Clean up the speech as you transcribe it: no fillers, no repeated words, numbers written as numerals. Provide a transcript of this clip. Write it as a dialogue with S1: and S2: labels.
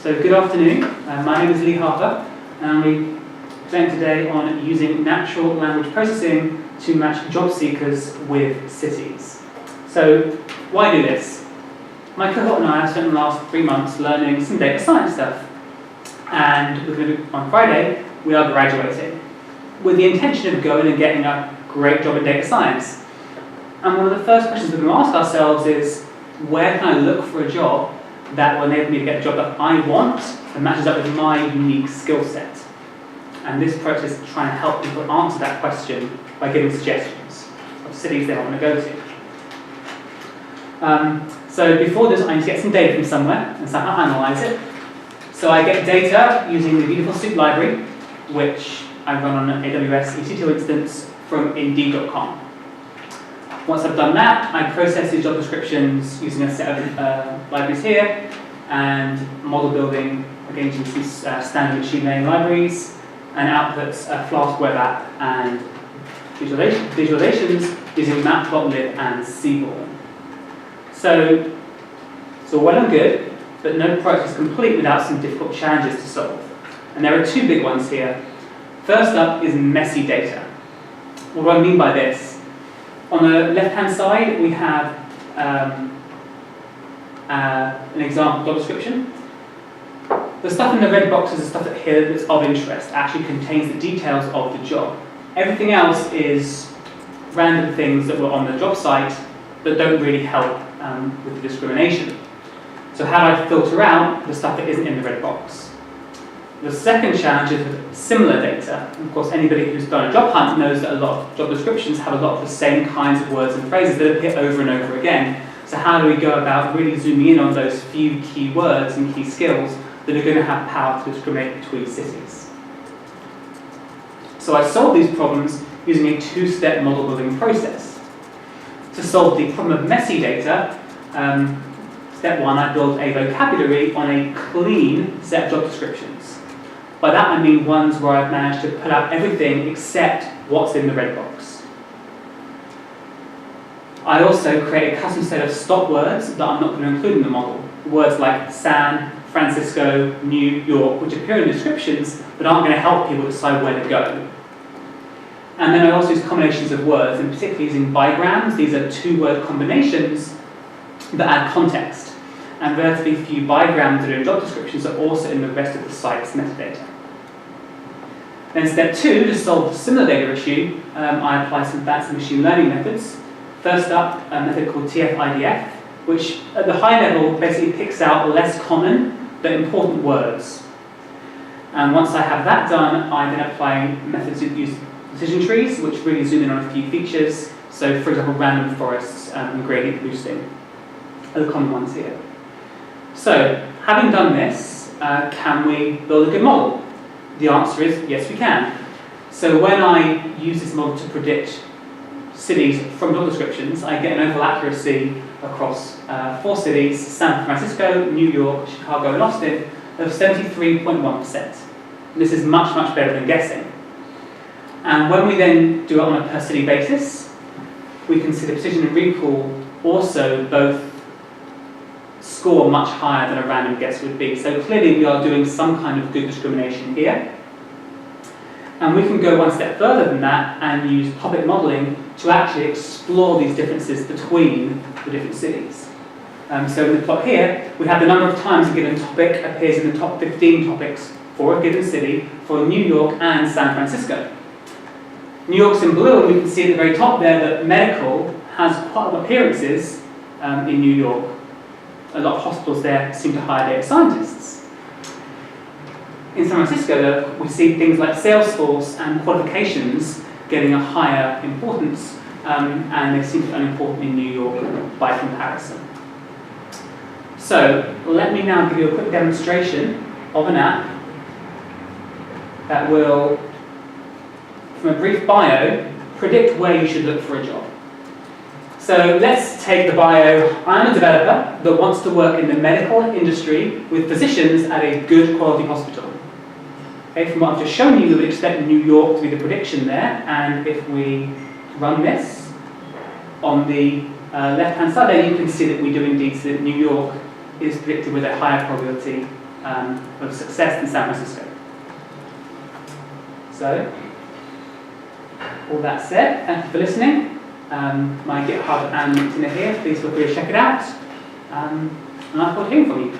S1: So good afternoon, my name is Harper, and we present today on using natural language processing to match job seekers with cities. So why do this? My cohort and I have spent the last 3 months learning some data science stuff, and on Friday we are graduating with the intention of going and getting a great job in data science. And one of the first questions we're going to ask ourselves is, where can I look for a job that will enable me to get the job that I want and matches up with my unique skill set? And this process is trying to help people answer that question by giving suggestions of cities they want to go to. So before this, I need to get some data from somewhere and somehow analyze it. So I get data using the beautiful Soup library, which I run on an AWS EC2 instance from Indeed.com. Once I've done that, I process these job descriptions using a set of libraries here, and model building again using standard machine learning libraries, and outputs a Flask web app and visualizations using Matplotlib and Seaborn. So well and good, but no project is complete without some difficult challenges to solve. And there are two big ones here. First up is messy data. What do I mean by this? On the left-hand side, we have an example job description. The stuff in the red box is the stuff here that's of interest, actually contains the details of the job. Everything else is random things that were on the job site that don't really help with the discrimination. So how do I filter out the stuff that isn't in the red box? The second challenge is with similar data. Of course, anybody who's done a job hunt knows that a lot of job descriptions have a lot of the same kinds of words and phrases that appear over and over again. So how do we go about really zooming in on those few key words and key skills that are going to have power to discriminate between cities? So I solve these problems using a two-step model building process. To solve the problem of messy data, step one, I build a vocabulary on a clean set of job descriptions. By that I mean ones where I've managed to put out everything except what's in the red box. I also create a custom set of stop words that I'm not going to include in the model. Words like San Francisco, New York, which appear in descriptions but aren't going to help people decide where to go. And then I also use combinations of words, and particularly using bigrams. These are two-word combinations that add context. And relatively few bigrams that are in job descriptions are also in the rest of the site's metadata. Then step two, to solve the similar data issue, I apply some fancy machine learning methods. First up, a method called TF-IDF, which at the high level basically picks out less common but important words. And once I have that done, I then apply methods that use decision trees, which really zoom in on a few features. So for example, random forests and gradient boosting are the common ones here. So, having done this, can we build a good model? The answer is yes, we can. So when I use this model to predict cities from job descriptions, I get an overall accuracy across 4 cities, San Francisco, New York, Chicago, and Austin, of 73.1%. This is much, much better than guessing. And when we then do it on a per city basis, we can see the precision and recall also both score much higher than a random guess would be. So clearly we are doing some kind of good discrimination here. And we can go one step further than that and use topic modelling to actually explore these differences between the different cities. So in the plot here, we have the number of times a given topic appears in the top 15 topics for a given city for New York and San Francisco. New York's in blue, and we can see at the very top there that medical has quite a lot of appearances in New York. A lot of hospitals there seem to hire data scientists. In San Francisco, we see things like Salesforce and qualifications getting a higher importance, and they seem to be unimportant in New York by comparison. So let me now give you a quick demonstration of an app that will, from a brief bio, predict where you should look for a job. So let's take the bio. I'm a developer that wants to work in the medical industry with physicians at a good quality hospital. Okay, from what I've just shown you, we would expect New York to be the prediction there, and if we run this, on the left-hand side there, you can see that we do indeed see that New York is predicted with a higher probability of success in San Francisco. So, all that said, thank you for listening. My GitHub and LinkedIn are here. Please feel free to check it out. And I look forward to hearing from you.